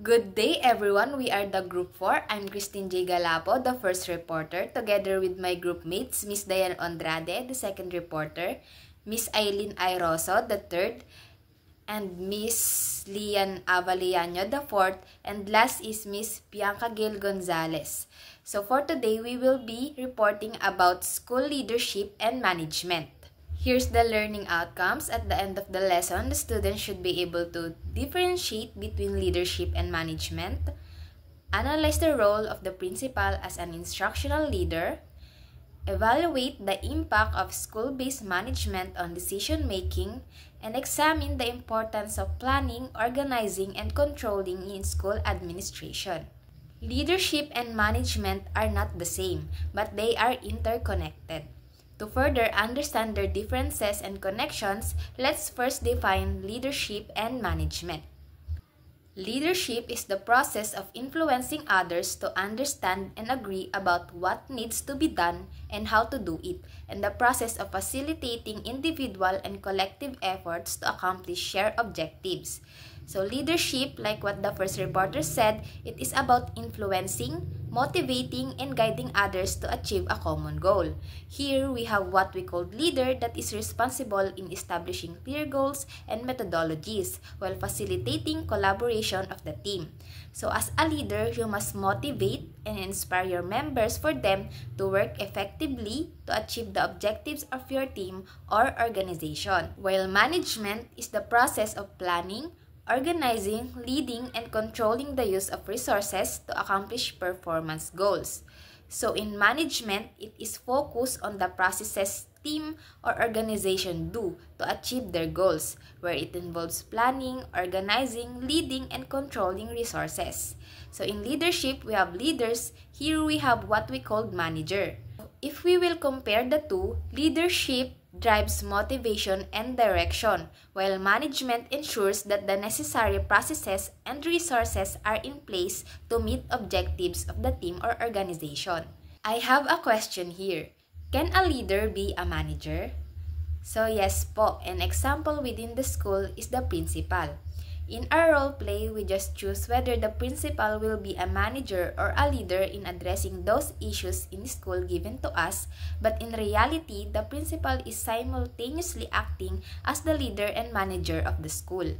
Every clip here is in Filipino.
Good day everyone, we are the Group 4. I'm Christine J. Galapo, the first reporter, together with my group mates, Miss Diane Andrade, the second reporter, Miss Aileen Airoso, the third, and Miss Lian Avaliano, the fourth, and last is Miss Bianca Gail Gonzalez. So for today, we will be reporting about school leadership and management. Here's the learning outcomes. At the end of the lesson, the students should be able to differentiate between leadership and management, analyze the role of the principal as an instructional leader, evaluate the impact of school-based management on decision-making, and examine the importance of planning, organizing, and controlling in school administration. Leadership and management are not the same, but they are interconnected. To further understand their differences and connections, let's first define leadership and management. Leadership is the process of influencing others to understand and agree about what needs to be done and how to do it, and the process of facilitating individual and collective efforts to accomplish shared objectives. So leadership, like what the first reporter said, it is about influencing, motivating, and guiding others to achieve a common goal. Here, we have what we call leader that is responsible in establishing clear goals and methodologies while facilitating collaboration of the team. So as a leader, you must motivate and inspire your members for them to work effectively to achieve the objectives of your team or organization. While management is the process of planning, organizing, leading, and controlling the use of resources to accomplish performance goals. So in management, it is focused on the processes team or organization do to achieve their goals, where it involves planning, organizing, leading, and controlling resources. So in leadership, we have leaders. Here we have what we call manager. If we will compare the two, leadership drives motivation and direction, while management ensures that the necessary processes and resources are in place to meet objectives of the team or organization. I have a question here. Can a leader be a manager? So yes po, an example within the school is the principal. In our role play, we just choose whether the principal will be a manager or a leader in addressing those issues in school given to us, but in reality, the principal is simultaneously acting as the leader and manager of the school.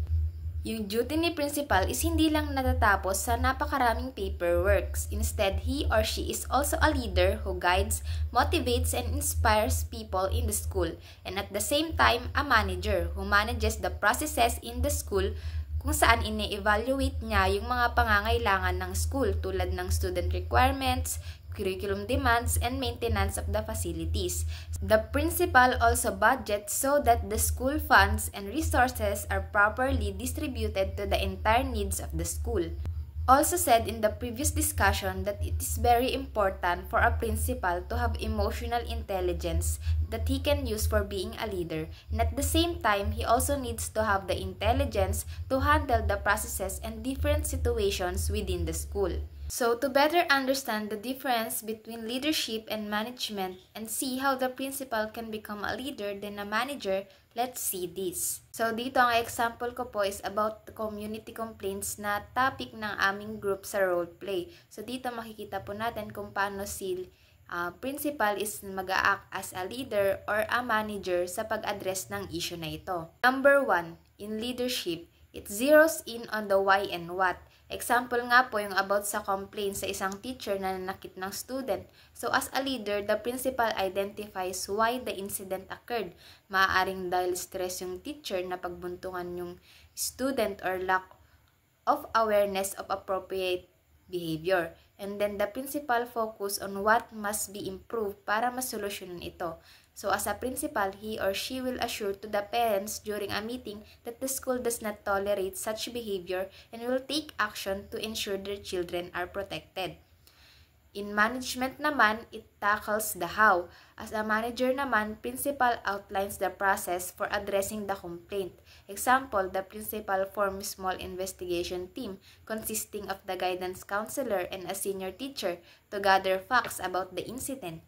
Yung duty ni principal is hindi lang natatapos sa napakaraming paperworks. Instead, he or she is also a leader who guides, motivates, and inspires people in the school, and at the same time, a manager who manages the processes in the school kung saan ini-evaluate niya yung mga pangangailangan ng school tulad ng student requirements, curriculum demands, and maintenance of the facilities. The principal also budgets so that the school funds and resources are properly distributed to the entire needs of the school. Also said in the previous discussion that it is very important for a principal to have emotional intelligence that he can use for being a leader, and at the same time, he also needs to have the intelligence to handle the processes and different situations within the school. So to better understand the difference between leadership and management and see how the principal can become a leader than a manager, let's see this. So dito ang example ko po is about the community complaints na topic ng aming group sa role play. So dito makikita po natin kung paano si principal is mag-a-act as a leader or a manager sa pag-address ng issue na ito. Number 1, in leadership, it zeroes in on the why and what. Example nga po yung about sa complaint sa isang teacher na nanakit ng student. So as a leader, the principal identifies why the incident occurred. Maaaring dahil stress yung teacher na pagbuntungan yung student or lack of awareness of appropriate behavior. And then the principal focus on what must be improved para masolusyonan ito. So as a principal, he or she will assure to the parents during a meeting that the school does not tolerate such behavior and will take action to ensure their children are protected. In management naman, it tackles the how. As a manager naman, principal outlines the process for addressing the complaint. Example, the principal forms small investigation team consisting of the guidance counselor and a senior teacher to gather facts about the incident.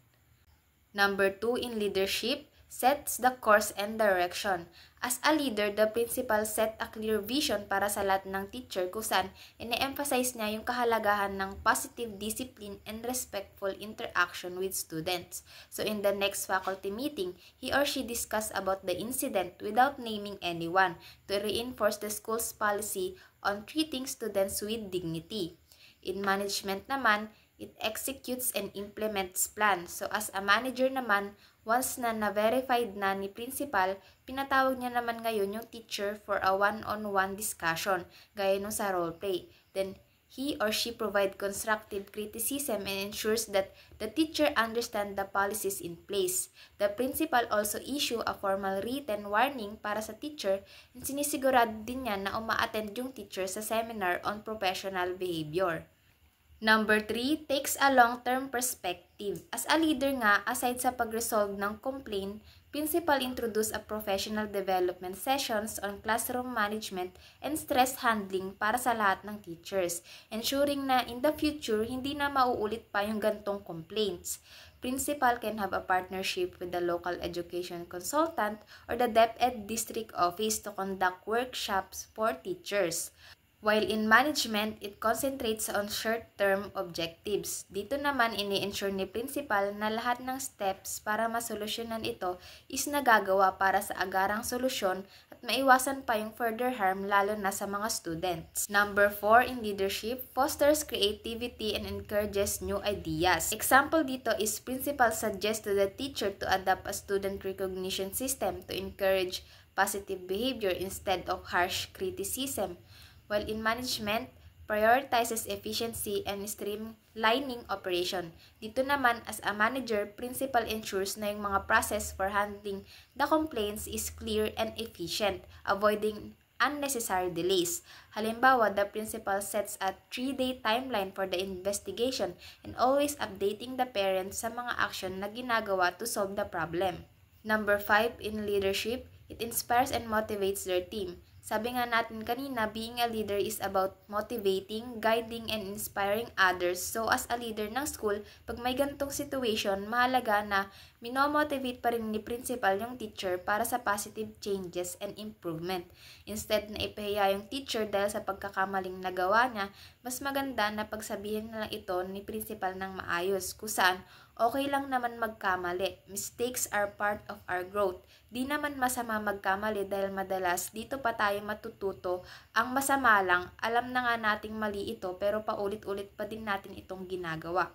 Number 2, in leadership, sets the course and direction. As a leader, the principal set a clear vision para sa lahat ng teacher kung saan ine-emphasize niya yung kahalagahan ng positive discipline and respectful interaction with students. So in the next faculty meeting, he or she discussed about the incident without naming anyone to reinforce the school's policy on treating students with dignity. In management naman, it executes and implements plan. So as a manager naman, once na na-verified na ni principal, pinatawag niya naman ngayon yung teacher for a one-on-one discussion, gaya nung sa role play. Then, he or she provide constructive criticism and ensures that the teacher understand the policies in place. The principal also issue a formal written warning para sa teacher and sinisigurado din niya na uma-attend yung teacher sa seminar on professional behavior. Number 3, takes a long-term perspective. As a leader nga, aside sa pag-resolve ng complaint, principal introduce a professional development sessions on classroom management and stress handling para sa lahat ng teachers, ensuring na in the future, hindi na mauulit pa yung gantong complaints. Principal can have a partnership with the local education consultant or the DepEd district office to conduct workshops for teachers. While in management, it concentrates on short-term objectives. Dito naman ini-ensure ni principal na lahat ng steps para masolusyonan ito is nagagawa para sa agarang solusyon at maiwasan pa yung further harm lalo na sa mga students. Number 4, in leadership, fosters creativity and encourages new ideas. Example dito is principal suggests to the teacher to adopt a student recognition system to encourage positive behavior instead of harsh criticism. While in management, prioritizes efficiency and streamlining operation. Dito naman, as a manager, principal ensures na yung mga process for handling the complaints is clear and efficient, avoiding unnecessary delays. Halimbawa, the principal sets a 3-day timeline for the investigation and always updating the parents sa mga action na ginagawa to solve the problem. Number 5, in leadership, it inspires and motivates their team. Sabi nga natin kanina, being a leader is about motivating, guiding, and inspiring others. So, as a leader ng school, pag may gantong situation, mahalaga na minomotivate pa rin ni principal yung teacher para sa positive changes and improvement. Instead na ipahiya yung teacher dahil sa pagkakamaling nagawa niya, mas maganda na pagsabihin na lang ito ni principal ng maayos, kung saan okay lang naman magkamali. Mistakes are part of our growth. Di naman masama magkamali dahil madalas dito pa tayo matututo. Ang masama lang, alam na nga nating mali ito pero paulit-ulit pa din natin itong ginagawa.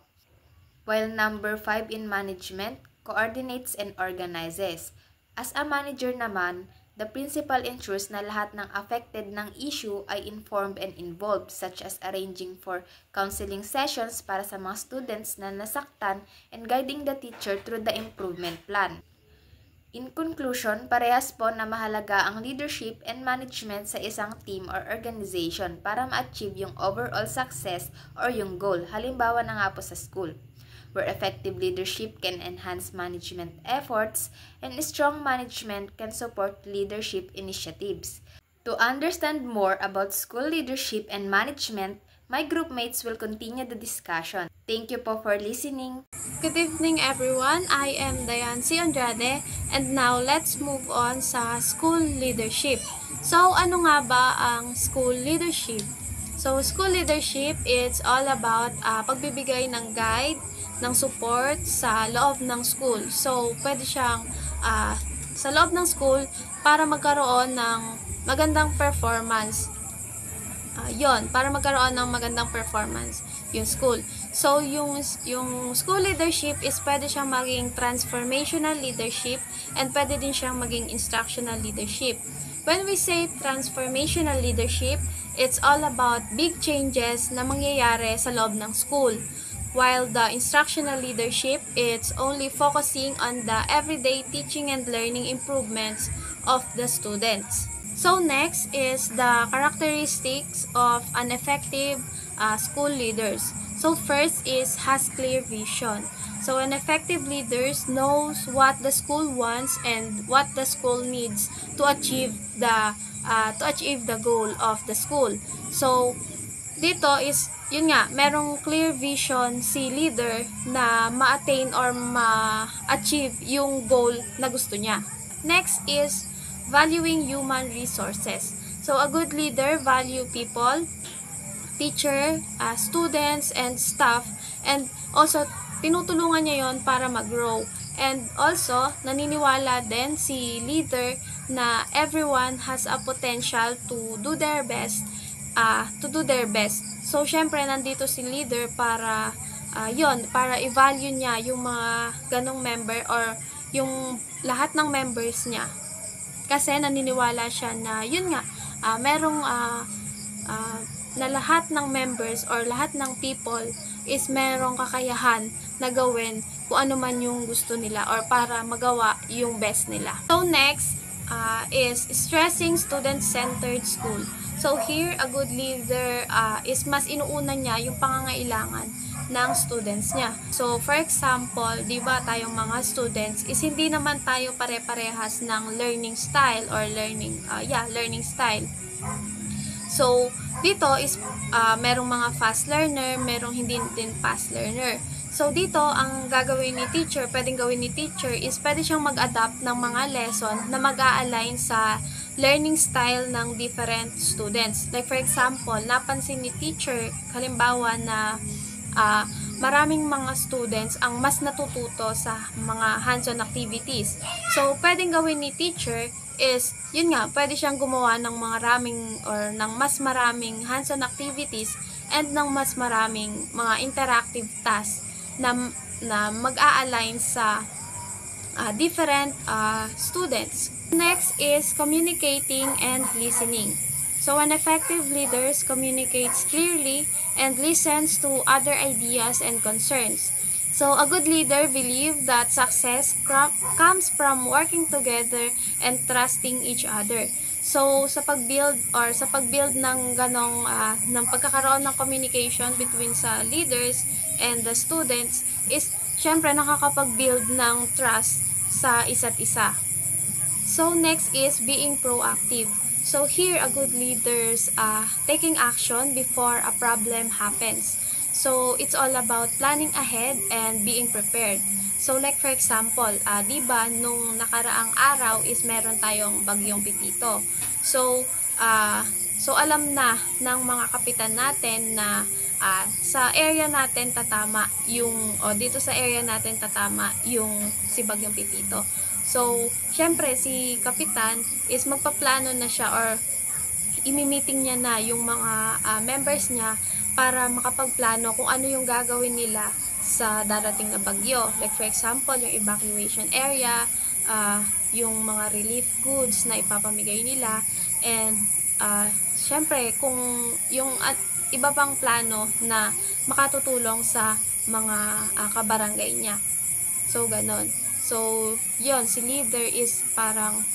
While number 5 in management, coordinates and organizes. As a manager naman, the principal ensures na lahat ng affected ng issue ay informed and involved, such as arranging for counseling sessions para sa mga students na nasaktan and guiding the teacher through the improvement plan. In conclusion, parehas po na mahalaga ang leadership and management sa isang team or organization para ma-achieve yung overall success or yung goal, halimbawa na nga po sa school, where effective leadership can enhance management efforts and strong management can support leadership initiatives. To understand more about school leadership and management, my group mates will continue the discussion. Thank you po for listening. Good evening everyone, I am Dayancy Andrade and now let's move on sa school leadership. So ano nga ba ang school leadership? So school leadership, it's all about pagbibigay ng guide, ng support sa loob ng school. So pwede siyang sa loob ng school para magkaroon ng magandang performance. Para magkaroon ng magandang performance yung school. So, yung school leadership is pwede siyang maging transformational leadership and pwede din siyang maging instructional leadership. When we say transformational leadership, it's all about big changes na mangyayari sa loob ng school. While the instructional leadership, it's only focusing on the everyday teaching and learning improvements of the students. So next is the characteristics of an effective school leaders. So first is has clear vision. So an effective leader knows what the school wants and what the school needs to achieve the goal of the school. So dito is yun nga, merong clear vision si leader na ma-attain or ma-achieve yung goal na gusto niya. Next is valuing human resources. So a good leader value people, teacher, students, and staff, and also tinutulungan niya yon para mag-grow. And also, naniniwala din si leader na everyone has a potential to do their best. So, syempre, nandito si leader para para i-value niya yung mga ganong member or yung lahat ng members niya. Kasi naniniwala siya na yun nga, na lahat ng members or lahat ng people is merong kakayahan na gawin kung ano man yung gusto nila or para magawa yung best nila. So next is stressing student-centered school. So here, a good leader is mas inuuna niya yung pangangailangan ng students niya. So for example, di ba tayong mga students is hindi naman tayo pare-parehas ng learning style or learning style. So dito is merong mga fast learner, merong hindi din fast learner. So dito ang gagawin ni teacher, pwedeng gawin ni teacher is pwede siyang mag-adapt ng mga lesson na mag-a-align sa learning style ng different students. Like for example, napansin ni teacher halimbawa na maraming mga students ang mas natututo sa mga hands-on activities. So pwedeng gawin ni teacher is, yun nga, pwede siyang gumawa ng ng mas maraming hands-on activities and ng mas maraming mga interactive tasks na mag-a-align sa different students. Next is communicating and listening. So an effective leader communicates clearly and listens to other ideas and concerns. So a good leader believes that success comes from working together and trusting each other. So sa pag-build ng ng pagkakaroon ng communication between sa leaders and the students is syempre nakakapag-build ng trust sa isa't isa. So next is being proactive. So here, a good leaders taking action before a problem happens. So it's all about planning ahead and being prepared. So like for example, di ba nung nakaraang araw is meron tayong bagyong Pipito. So alam na ng mga kapitan natin na sa area natin dito sa area natin tatama yung si bagyong Pipito. So, syempre, si kapitan is magpaplano na siya or imi-meeting niya na yung mga members niya para makapagplano kung ano yung gagawin nila sa darating na bagyo. Like for example, yung evacuation area, yung mga relief goods na ipapamigay nila, and syempre, kung yung iba pang plano na makatutulong sa mga kabarangay niya. So, ganon. So, yon si leader is parang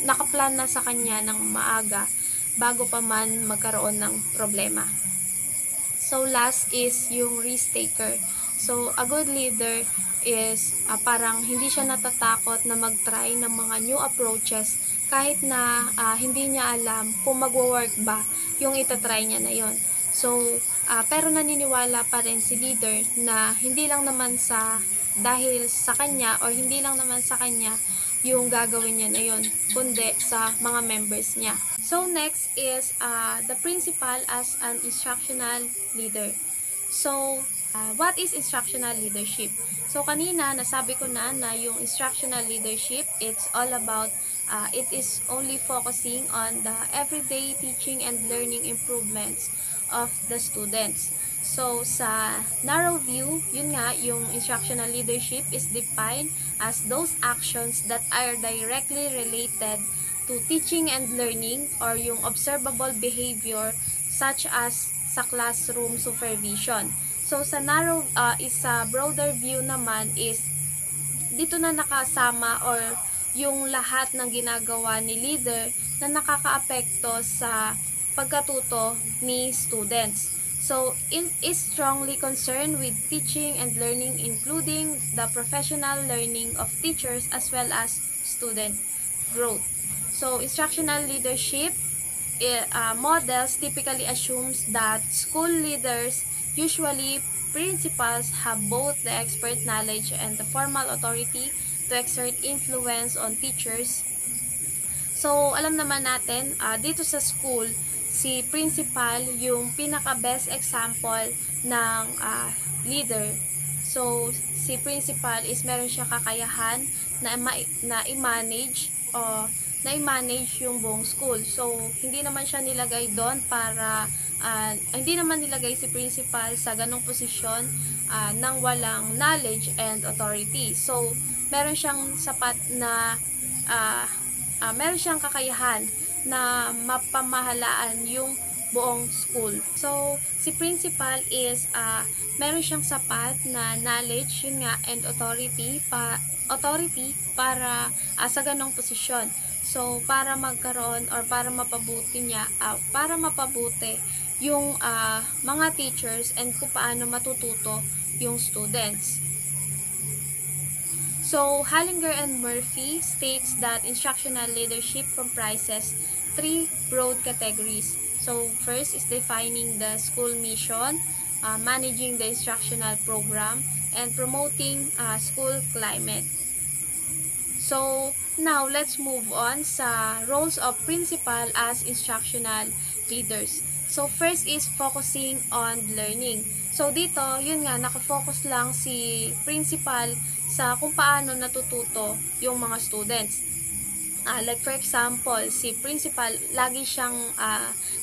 nakaplan na sa kanya ng maaga bago pa man magkaroon ng problema. So, last is yung risk taker. So, a good leader is parang hindi siya natatakot na mag-try ng mga new approaches kahit na hindi niya alam kung magwo-work ba yung itatry niya na yon. So, pero naniniwala pa rin si leader na hindi lang naman dahil sa kanya or hindi lang naman sa kanya yung gagawin niya na yun, kundi sa mga members niya. So next is the principal as an instructional leader. So what is instructional leadership? So kanina nasabi ko na yung instructional leadership, it's all about it is only focusing on the everyday teaching and learning improvements of the students. So, sa narrow view, yun nga, yung instructional leadership is defined as those actions that are directly related to teaching and learning or yung observable behavior such as sa classroom supervision. So, sa narrow, sa broader view naman is dito na nakasama or yung lahat ng ginagawa ni leader na nakakaapekto sa pagkatuto ni students. So, it is strongly concerned with teaching and learning, including the professional learning of teachers as well as student growth. So, instructional leadership models typically assumes that school leaders, usually principals, have both the expert knowledge and the formal authority to exert influence on teachers. So, alam naman natin, dito sa school, si principal yung pinaka-best example ng leader. So, si principal is meron siyang kakayahan na i-manage yung buong school. So, hindi naman siya nilagay doon para, hindi naman nilagay si principal sa ganong posisyon nang walang knowledge and authority. So, meron siyang sapat na meron siyang kakayahan na mapamahalaan yung buong school. So, si principal is meron siyang sapat na knowledge, yun nga, and authority para sa ganong posisyon. So, para magkaroon or para mapabuti yung mga teachers and kung paano matututo yung students. So, Hallinger and Murphy states that instructional leadership comprises 3 broad categories. So, first is defining the school mission, managing the instructional program, and promoting school climate. So, now let's move on sa roles of principal as instructional leaders. So, first is focusing on learning. So, dito, yun nga, nakafocus lang si principal sa kung paano natututo yung mga students. Like for example, si principal, lagi siyang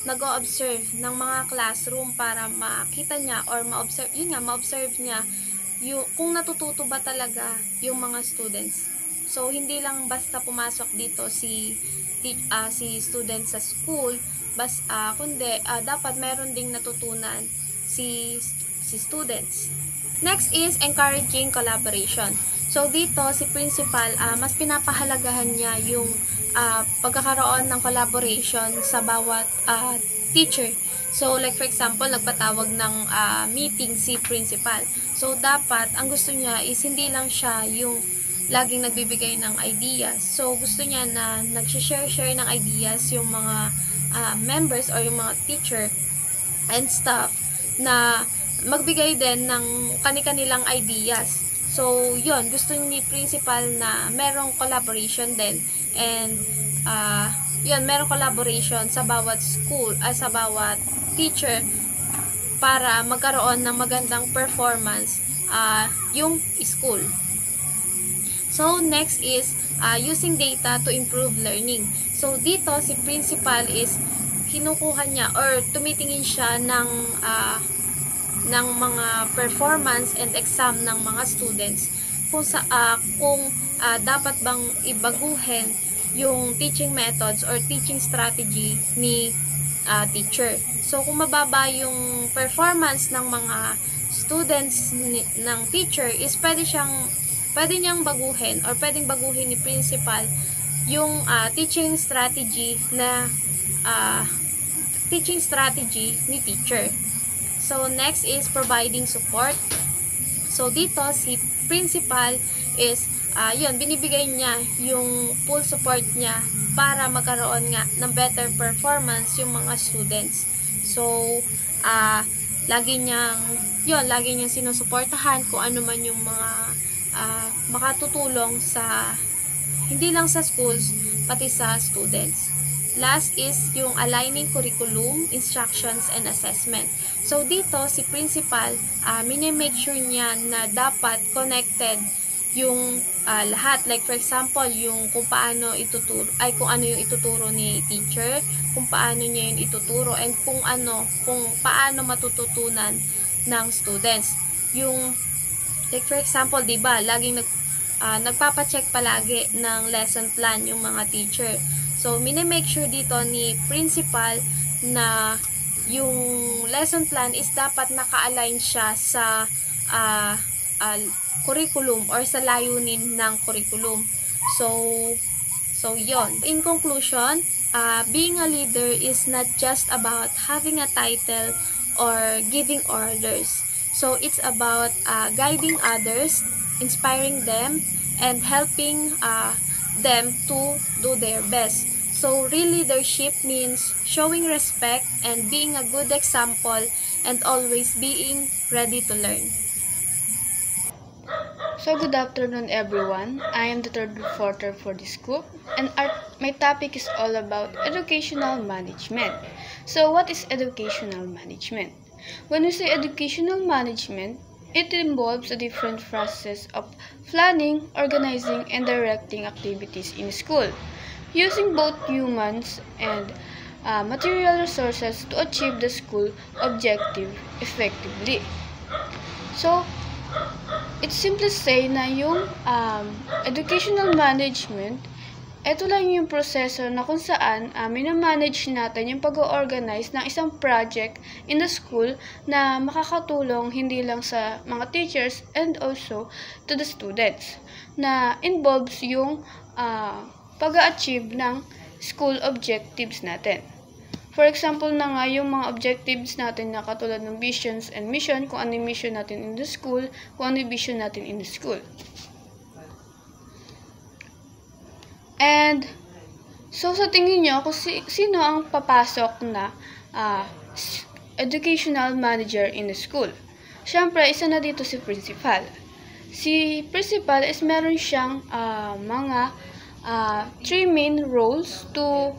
nag-o-observe ng mga classroom para makita niya or ma-observe niya kung natututo ba talaga yung mga students. So, hindi lang basta pumasok dito si student sa school, kundi dapat meron ding natutunan si students. Next is encouraging collaboration. So, dito, si principal, mas pinapahalagahan niya yung pagkakaroon ng collaboration sa bawat teacher. So, like for example, nagpatawag ng meeting si principal. So, dapat, ang gusto niya is hindi lang siya yung laging nagbibigay ng ideas. So, gusto niya na nag-share ng ideas yung mga members or yung mga teacher and staff na magbigay din ng kani-kanilang ideas. So, yun, gusto ni principal na merong collaboration din. And, merong collaboration sa bawat school, sa bawat teacher para magkaroon ng magandang performance yung school. So, next is using data to improve learning. So, dito, si principal is kinukuha niya or tumitingin siya ng mga performance and exam ng mga students kung dapat bang ibaguhin yung teaching methods or teaching strategy ni teacher. So, kung mababa yung performance ng mga students ng teacher is pwede niyang baguhin or pwedeng baguhin ni principal yung teaching strategy ni teacher. So, next is providing support. So, dito, si principal is, binibigay niya yung full support niya para magkaroon nga ng better performance yung mga students. So, lagi niyang sinusuportahan kung ano man yung mga makatutulong hindi lang sa schools, pati sa students. Last is yung aligning curriculum, instructions, and assessment. So, dito, si principal, minimake sure niya na dapat connected yung lahat. Like, for example, yung kung ano yung ituturo ni teacher, kung paano niya yung ituturo, and kung paano matututunan ng students. Like for example, 'di ba, laging nagpapa-check palagi ng lesson plan yung mga teacher. So, minimake sure dito ni principal na yung lesson plan is dapat naka-align siya sa curriculum or sa layunin ng curriculum. So yon. In conclusion, being a leader is not just about having a title or giving orders. So, it's about guiding others, inspiring them, and helping them to do their best. So, real leadership means showing respect and being a good example and always being ready to learn. So good afternoon everyone. I am the third reporter for this group and my topic is all about educational management. So what is educational management? When we say educational management, it involves a different process of planning, organizing, and directing activities in school, using both humans and material resources to achieve the school objective effectively. So, it simply say na yung educational management, ito lang yung proseso na kung saan minamanage natin yung pag-organize ng isang project in the school na makakatulong hindi lang sa mga teachers and also to the students na involves yung pag-achieve ng school objectives natin. For example na nga yung mga objectives natin na katulad ng visions and mission, kung ano yung mission natin in the school, kung ano yung vision natin in the school. And, so sa tingin nyo, kung sino ang papasok na educational manager in the school? Siyempre, isa na dito si principal. Si principal is meron siyang mga 3 main roles to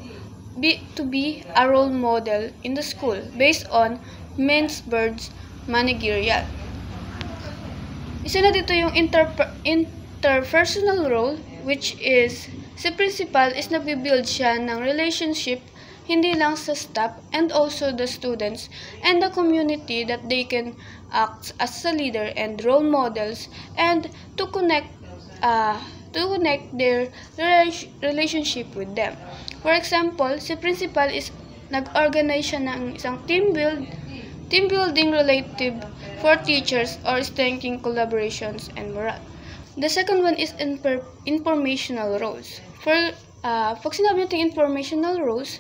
be a role model in the school based on Men's-Bird's managerial. Isa na dito yung interpersonal role, which is si principal is nagbibuild siya ng relationship hindi lang sa staff and also the students and the community that they can act as a leader and role models and to connect their relationship with them. For example, si principal is nag-organize siya ng isang team building relative for teachers or strengthening collaborations and morale. The second one is informational roles. Pag sinabi natin informational roles,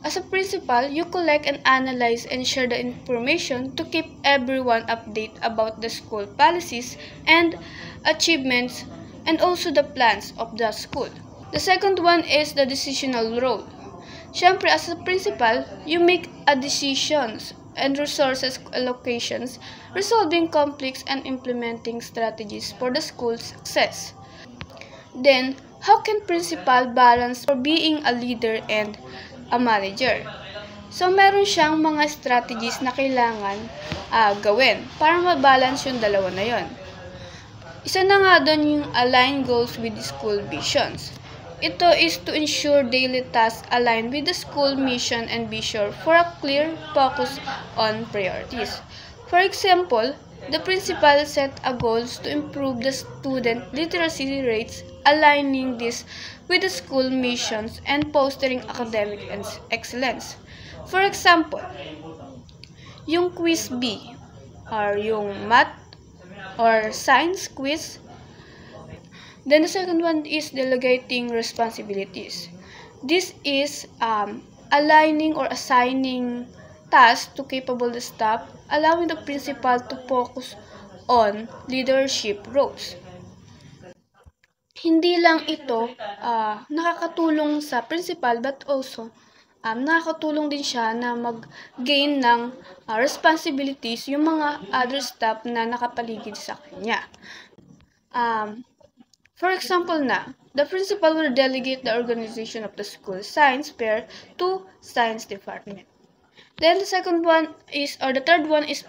as a principal, you collect and analyze and share the information to keep everyone updated about the school policies and achievements and also the plans of the school. The second one is the decisional role. Siyempre, as a principal, you make decisions and resources allocations, resolving conflicts and implementing strategies for the school's success. Then, how can principal balance for being a leader and a manager? So, meron siyang mga strategies na kailangan gawin para mabalance yung dalawa na yon. Isa na nga doon yung align goals with the school visions. Ito is to ensure daily tasks align with the school mission and be sure for a clear focus on priorities. For example, the principal set a goals to improve the student literacy rates, aligning this with the school missions and fostering academic excellence. For example, yung quiz B or yung math or science quiz. Then the second one is delegating responsibilities. This is aligning or assigning tasks to capable staff, allowing the principal to focus on leadership roles. Hindi lang ito nakakatulong sa principal but also nakakatulong din siya na mag-gain ng responsibilities yung mga other staff na nakapaligid sa kanya. For example the principal will delegate the organization of the school science fair to science department. Then the third one is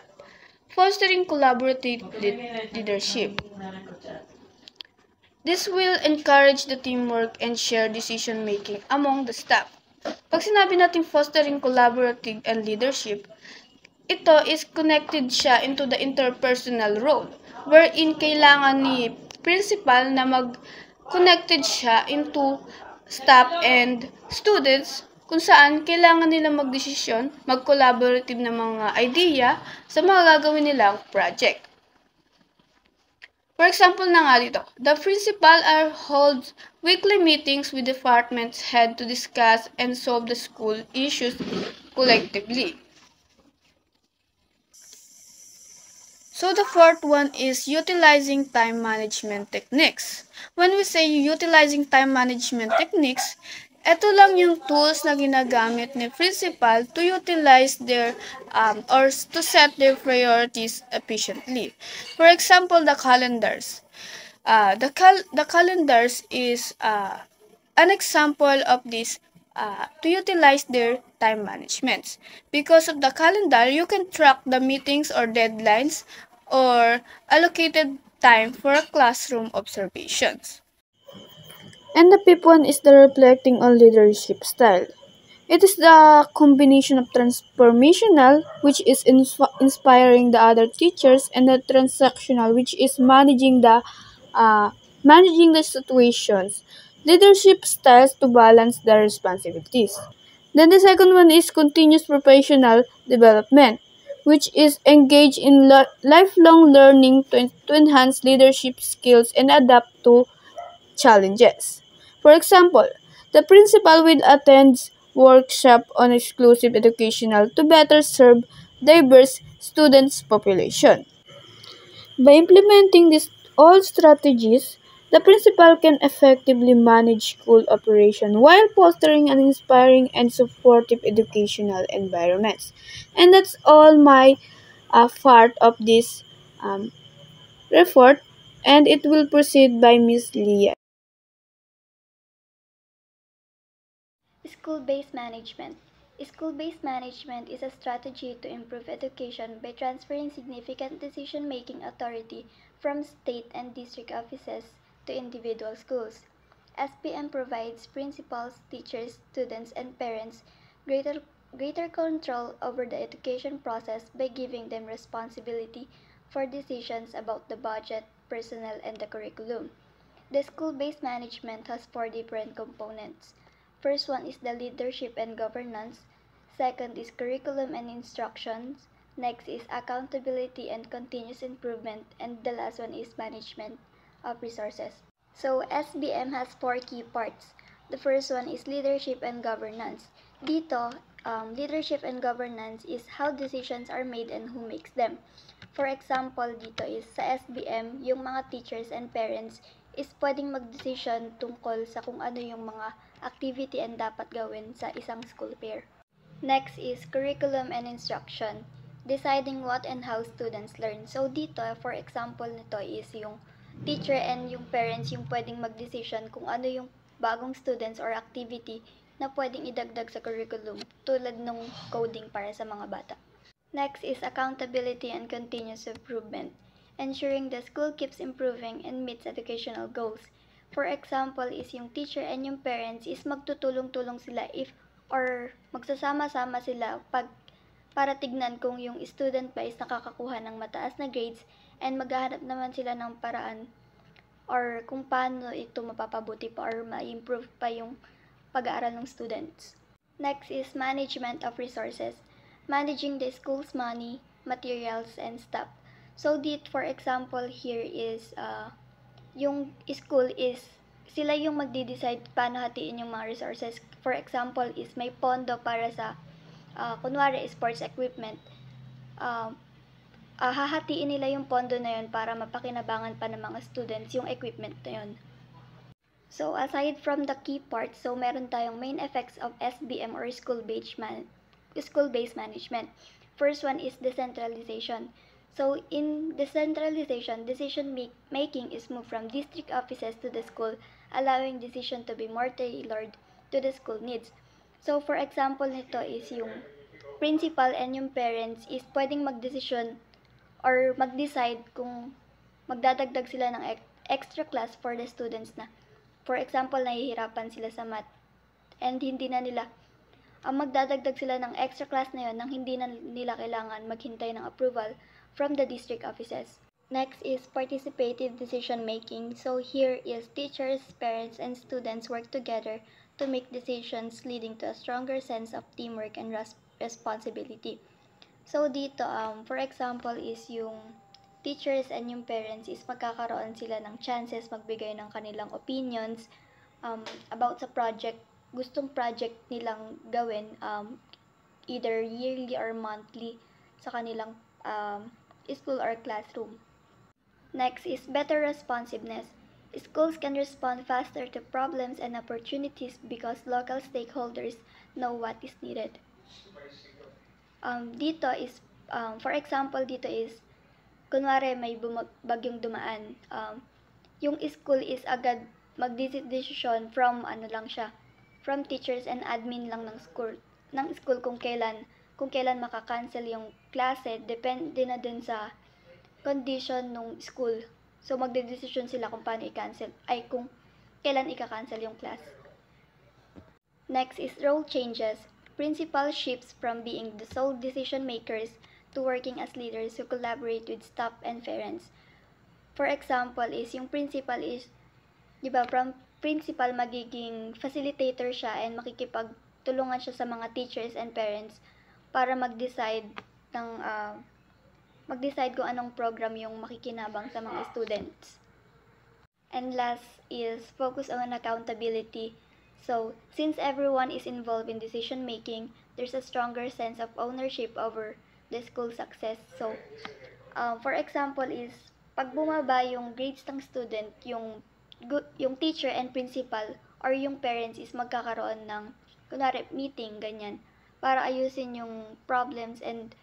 fostering collaborative leadership. This will encourage the teamwork and shared decision-making among the staff. Pag sinabi natin fostering collaborative and leadership, ito is connected siya into the interpersonal role, wherein kailangan ni principal na mag-connected siya into staff and students kung saan kailangan nila magdesisyon, mag-collaborative na mga idea sa mga gagawin nilang project. For example na nga dito, the principal holds weekly meetings with departments head to discuss and solve the school issues collectively. So the fourth one is utilizing time management techniques. When we say utilizing time management techniques, Ito lang yung tools na ginagamit ni principal to utilize their or to set their priorities efficiently. For example, the calendars. The calendars is an example of this to utilize their time management. Because of the calendar, you can track the meetings or deadlines or allocated time for classroom observations. And the fifth one is the reflecting on leadership style. It is the combination of transformational, which is inspiring the other teachers, and the transactional, which is uh, managing the situations. Leadership styles to balance the responsibilities. Then the second one is continuous professional development, which is engage in lifelong learning to enhance leadership skills and adapt to challenges. For example, the principal will attend workshop on exclusive educational to better serve diverse students population. By implementing these all strategies, the principal can effectively manage school operation while fostering an inspiring and supportive educational environments. And that's all my part of this um, report, and it will proceed by Miss Leah. School-based management. School-based management is a strategy to improve education by transferring significant decision-making authority from state and district offices to individual schools. SPM provides principals, teachers, students, and parents greater, greater control over the education process by giving them responsibility for decisions about the budget, personnel, and the curriculum. The school-based management has four different components. First one is the leadership and governance. Second is curriculum and instructions. Next is accountability and continuous improvement. And the last one is management of resources. So SBM has four key parts. The first one is leadership and governance. Dito, leadership and governance is how decisions are made and who makes them. For example, dito is sa SBM, yung mga teachers and parents is pwedeng mag-decision tungkol sa kung ano yung mga activity and dapat gawin sa isang school fair. Next is curriculum and instruction, deciding what and how students learn. So dito, for example nito is yung teacher and yung parents yung pwedeng mag-decision kung ano yung bagong students or activity na pwedeng idagdag sa curriculum tulad ng coding para sa mga bata. Next is accountability and continuous improvement, ensuring the school keeps improving and meets educational goals. For example is yung teacher and yung parents is magtutulong-tulong sila or magsasama-sama sila para tignan kung yung student ba is nakakakuha ng mataas na grades and maghahanap naman sila ng paraan or kung paano ito mapapabuti pa or ma-improve pa yung pag-aaral ng students. Next is management of resources, managing the school's money, materials, and staff. So for example here is yung school is sila yung magde-decide paano hatiin yung mga resources. For example is may pondo para sa kunwari sports equipment. Hahatiin nila yung pondo na yun para mapakinabangan pa ng mga students yung equipment na yun. So aside from the key parts, so meron tayong main effects of SBM or school-based management. First one is decentralization. So in decentralization, decision making is moved from district offices to the school, allowing decision to be more tailored to the school needs. So for example nito is yung principal and yung parents is pwedeng magdesisyon or mag-decide kung magdadagdag sila ng extra class for the students na. For example, nahihirapan sila sa math and hindi na nila magdadagdag sila ng extra class na yon nang hindi na nila kailangan maghintay ng approval from the district offices. Next is participative decision making. So here is teachers, parents, and students work together to make decisions leading to a stronger sense of teamwork and responsibility. So dito, for example is yung teachers and yung parents is magkakaroon sila ng chances magbigay ng kanilang opinions about sa gustong project nilang gawin either yearly or monthly sa kanilang school or classroom. Next is better responsiveness. Schools can respond faster to problems and opportunities because local stakeholders know what is needed. Dito is, for example, dito is, kunwari may bagyong dumaan, yung school is agad magdesisyon from from teachers and admin lang ng school kung kailan maka-cancel yung klase, depende na din sa condition ng school. So magdedesisyon sila kung paano kung kailan ika-cancel yung class. Next is role changes. Principal shifts from being the sole decision makers to working as leaders who collaborate with staff and parents. For example is yung principal is, di ba, from principal magiging facilitator siya and makikipagtulungan siya sa mga teachers and parents para mag-decide kung anong program yung makikinabang sa mga students. And last is focus on accountability. So, since everyone is involved in decision making, there's a stronger sense of ownership over the school success. So, for example is, pag bumaba yung grades ng student, yung teacher and principal or yung parents is magkakaroon ng, kunwari, meeting, ganyan, para ayusin yung problems and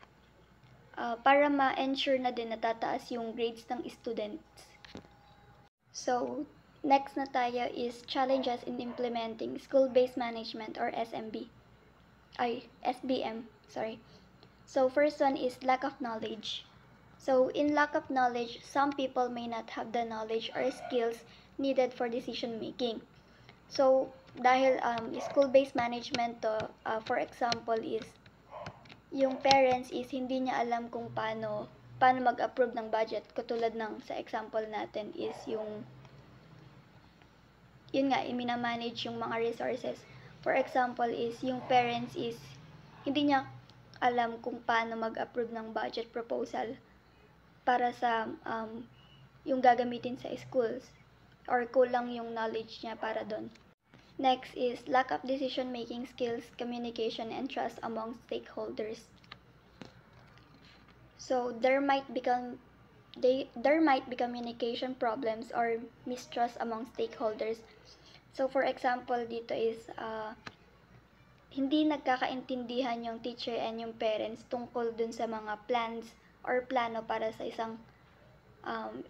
para ma-ensure na din natataas yung grades ng students. So, next na tayo is challenges in implementing school-based management or SBM. So, first one is lack of knowledge. So, in lack of knowledge, some people may not have the knowledge or skills needed for decision making. So, dahil school-based management to, for example is, yung parents is hindi niya alam kung paano mag-approve ng budget. Katulad ng sa example natin is yun nga, i-manage yung mga resources. For example is yung parents is hindi niya alam kung paano mag-approve ng budget proposal para sa yung gagamitin sa schools, or kulang yung knowledge niya para doon. Next is lack of decision-making skills, communication, and trust among stakeholders. So there might be communication problems or mistrust among stakeholders. So for example, dito is hindi nagkakaintindihan yung teacher and yung parents tungkol dun sa mga plans or plano para sa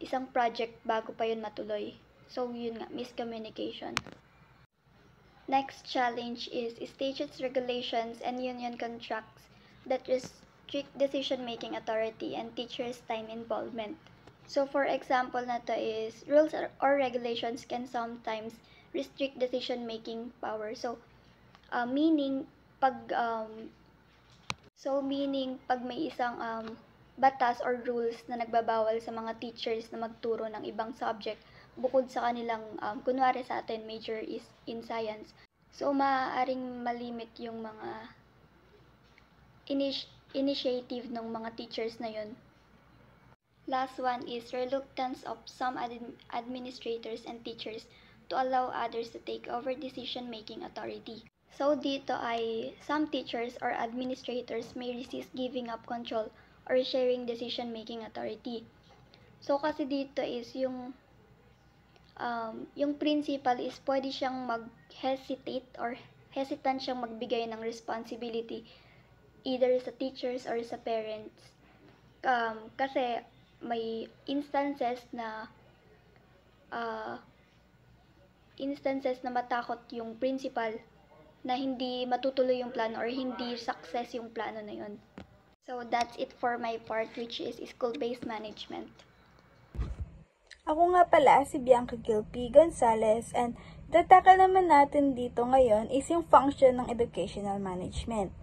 isang project bago pa yun matuloy. So yun nga, miscommunication. Next challenge is statutes, regulations, and union contracts that restrict decision-making authority and teachers' time involvement. So, for example na to is, rules or regulations can sometimes restrict decision-making power. So, meaning pag may isang batas or rules na nagbabawal sa mga teachers na magturo ng ibang subject, bukod sa kanilang, kunwari sa atin, major is in science. So, maaaring malimit yung mga initiative ng mga teachers na yun. Last one is reluctance of some administrators and teachers to allow others to take over decision-making authority. So, dito ay some teachers or administrators may resist giving up control or sharing decision-making authority. So, kasi dito is yung principal is pwede siyang mag-hesitate or hesitant siyang magbigay ng responsibility either sa teachers or sa parents. Kasi may instances na matakot yung principal na hindi matutuloy yung plano or hindi success yung plano na yun. So that's it for my part, which is school-based management. Ako nga pala si Bianca Gilpie Gonzalez, and tatakal naman natin dito ngayon is yung function ng educational management.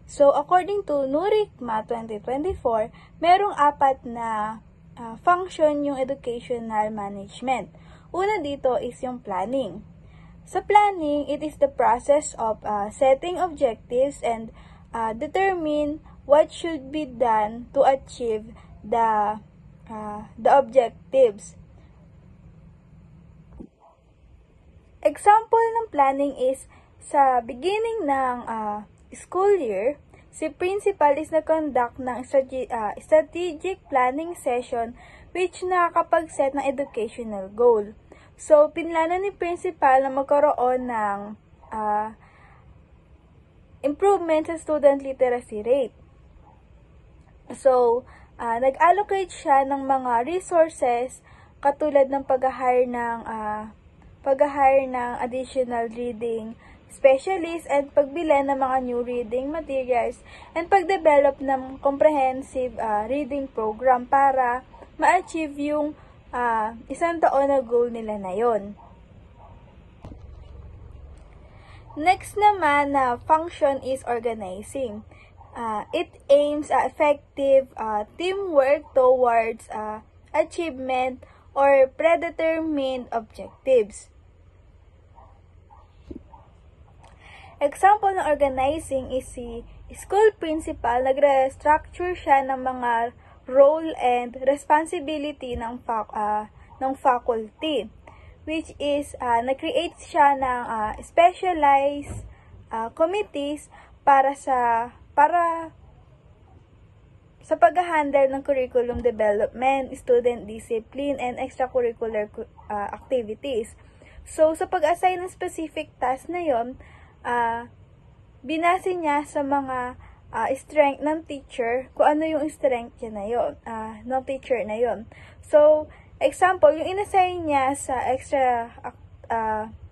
So, according to NURICMA 2024, merong 4 na function yung educational management. Una dito is yung planning. Sa planning, it is the process of setting objectives and determine what should be done to achieve the objectives. Example ng planning is sa beginning ng school year, si principal is nag-conduct ng strategic planning session which nakakapag-set ng educational goal. So, pinlano ni principal na magkaroon ng improvement sa student literacy rate. So, nag-allocate siya ng mga resources katulad ng pag-hire ng additional reading specialist and pagbili ng mga new reading materials and pag-develop ng comprehensive reading program para ma-achieve yung isang taon na goal nila na yon. Next naman na function is organizing. It aims at effective teamwork towards achievement or predetermined objectives. Example ng organizing is si school principal. Nagre-structure siya ng mga role and responsibility ng faculty, which is nag-create siya ng specialized committees para sa pag-handle ng curriculum development, student discipline, and extracurricular activities. So, sa pag-assign ng specific task na yon, binase niya sa mga strength ng teacher, kung ano yung strength niya na yon, ng teacher na yon. So, example, yung inassign niya sa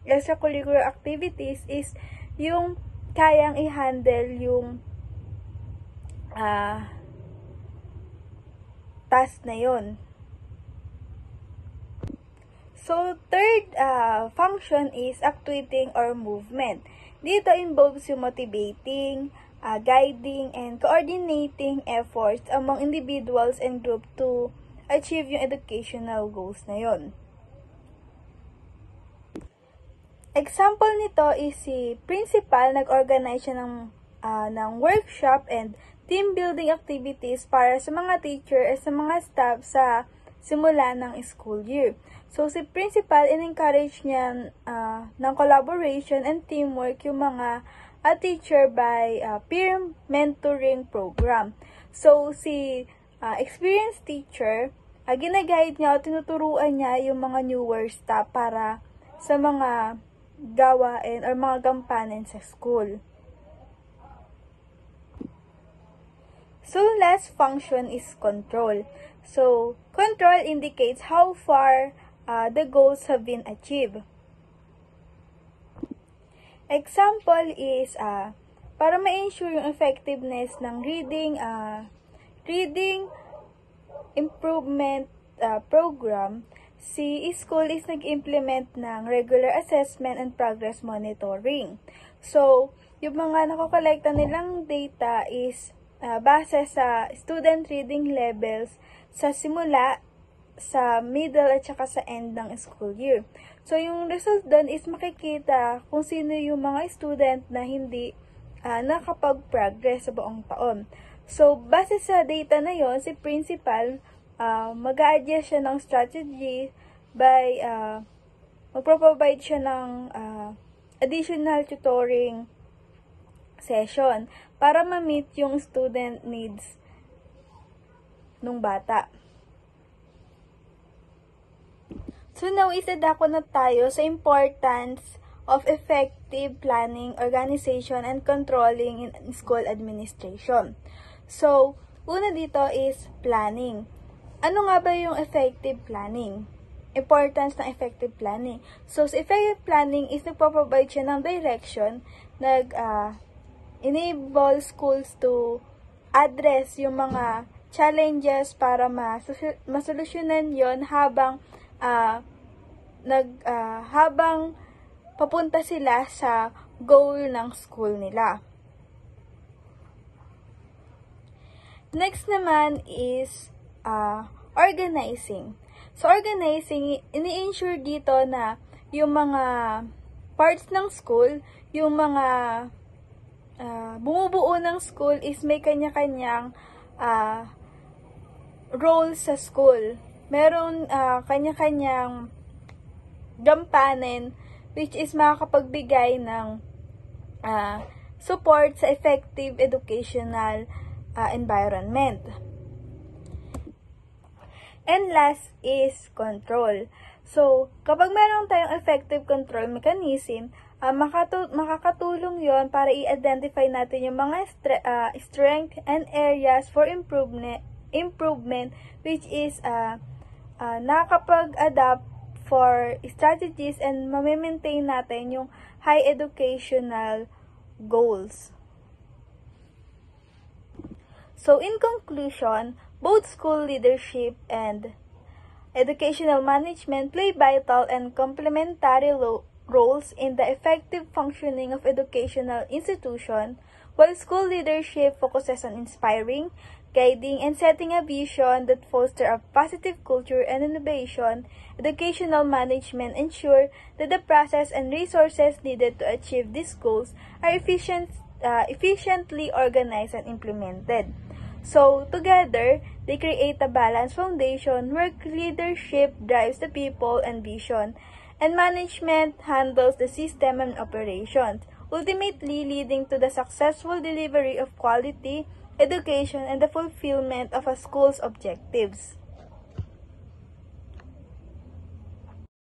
extracurricular activities is yung kayang i-handle yung task na yon. So, third function is actuating or movement. Dito involves yung motivating, guiding, and coordinating efforts among individuals and group to achieve yung educational goals na yon. Example nito is si principal, nag-organize siya ng workshop and team building activities para sa mga teacher at sa mga staff sa simula ng school year. So, si principal, in-encourage niya ng collaboration and teamwork yung mga teacher by peer mentoring program. So, si experienced teacher, ginaguide niya o tinuturuan niya yung mga newer staff para sa mga gawain or mga gampanan sa school. So, last function is control. So, control indicates how far the goals have been achieved. Example is, para ma-ensure yung effectiveness ng reading improvement program, si school is nag-implement ng regular assessment and progress monitoring. So, yung mga nakokolekta nilang data is base sa student reading levels sa simula, sa middle, at saka sa end ng school year. So, yung result doon is makikita kung sino yung mga student na hindi nakapag-progress sa buong taon. So, base sa data na yon, si principal, mag-a-adjust siya ng strategy by magproprovide siya ng additional tutoring session para ma-meet yung student needs nung bata. So now, isadako na tayo sa importance of effective planning, organization, and controlling in school administration. So, una dito is planning. Ano nga ba yung effective planning? Importance ng effective planning. So, sa effective planning is nagpo-provide siya ng direction, enable schools to address yung mga challenges para masolusyonan yon habang habang papunta sila sa goal ng school nila. Next naman is organizing. So, organizing, ini-ensure dito na yung mga parts ng school, yung mga bumubuo ng school is may kanya-kanyang role sa school. Meron kanya-kanyang gampanin which is makakapagbigay ng support sa effective educational environment. And last is control. So, kapag meron tayong effective control mechanism, makakatulong yon para i-identify natin yung mga strength and areas for improvement which is nakakapag-adapt for strategies and mamimaintain natin yung high educational goals. So, in conclusion, both school leadership and educational management play vital and complementary roles in the effective functioning of educational institution, while school leadership focuses on inspiring, guiding, and setting a vision that foster a positive culture and innovation. Educational management ensure that the process and resources needed to achieve these goals are efficiently organized and implemented. So, together, they create a balanced foundation where leadership drives the people and vision, and management handles the system and operations, ultimately leading to the successful delivery of quality education and the fulfillment of a school's objectives.